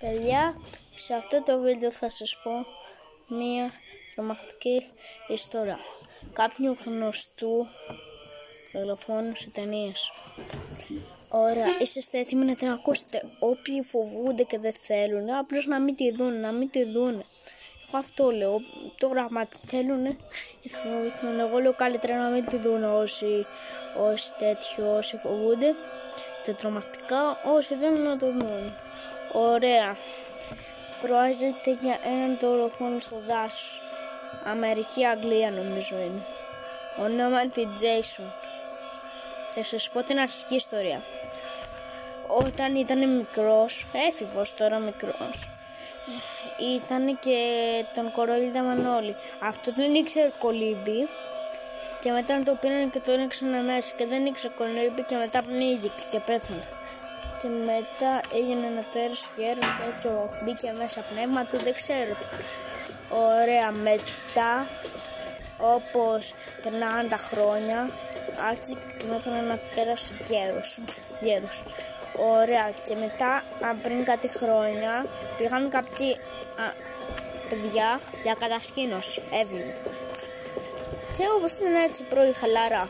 Παιδιά, σε αυτό το βίντεο θα σας πω μία τρομακτική ιστορία κάποιου γνωστού δολοφόνου σε ταινίες. Ωραία, είσαστε έτοιμοι να την ακούσετε? Όποιοι φοβούνται και δεν θέλουν, απλώς να μην τη δουν. Εγώ αυτό λέω. Τώρα άμα τη θέλουν θα με βοηθούν. Εγώ λέω καλύτερα να μην τη δουν όσοι φοβούνται τα τρομακτικά, όσοι θέλουν να το δουν. Ωραία. Προέρχεται για έναν δολοφόνο στο δάσος. Αμερική, Αγγλία νομίζω είναι. Ονόματι Jason. Θα σας πω την αρχική ιστορία. Όταν ήταν μικρός, έφηβος τώρα μικρός, ήταν και τον κοροϊδεύαν όλοι. Αυτό δεν ήξερε κολύμπι και μετά το πήραν και το ρίξαν μέσα και δεν ήξερε κολύμπι και μετά πνίγηκε και πέθανε. Και μετά έγινε ένα τέρας γέρος τέτοιο, μπήκε μέσα πνεύμα του, δεν ξέρω. Ωραία, μετά όπως περνάνε τα χρόνια άρχισε και γινόταν ένα τέρας γέρος. Ωραία, και μετά πριν κάτι χρόνια πήγαν κάποιοι παιδιά για κατασκήνωση, έβγαινε. Και όπως ήταν έτσι πρωί χαλαρά,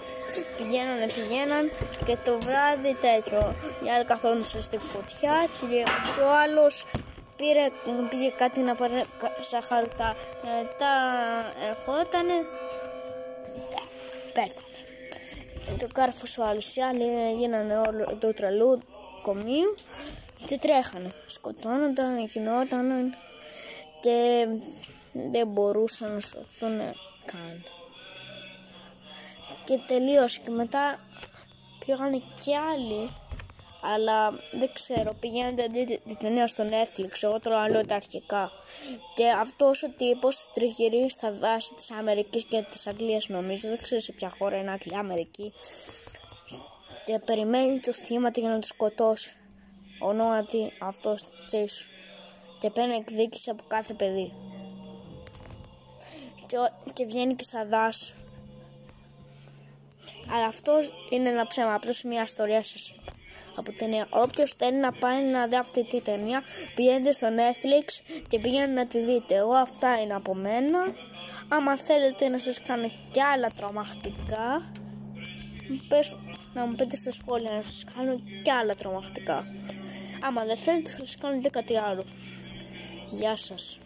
πηγαίναν και το βράδυ τέτοιο, οι άλλοι καθόντουσαν στη φωτιά και ο άλλος πήγε κάτι να πάρει σαχαρουτά και μετά ερχότανε, πέθανε. Το κάρφωσε ο άλλος, οι άλλοι γίνανε όλο το τρελού κομείου και τρέχανε, σκοτώνονταν, γινόταν και δεν μπορούσαν να σωθούν καν. Και τελείωσε και μετά πήγανε κι άλλοι, αλλά δεν ξέρω, πηγαίνετε δείτε την ταινία στο Netflix, εγώ τώρα λέω τα αρχικά. Και αυτός ο τύπος τριγυρίζει στα δάση της Αμερικής και της Αγγλίας νομίζω, δεν ξέρω σε ποια χώρα είναι, Αμερική, και περιμένει το θύμα του για να το σκοτώσει. Ονόματι αυτός Jason, και παίρνει εκδίκηση από κάθε παιδί και βγαίνει και στα δάση. Αλλά αυτό είναι ένα ψέμα, απλώς μια ιστορία σας είπα από ταινία. Όποιος θέλει να πάει να δει αυτή τη ταινία, πηγαίνετε στο Netflix και πηγαίνετε να τη δείτε. Εγώ αυτά είναι από μένα. Άμα θέλετε να σας κάνω κι άλλα τρομακτικά, να μου πείτε στα σχόλια να σας κάνω κι άλλα τρομακτικά. Άμα δεν θέλετε θα σας κάνω και κάτι άλλο. Γεια σας.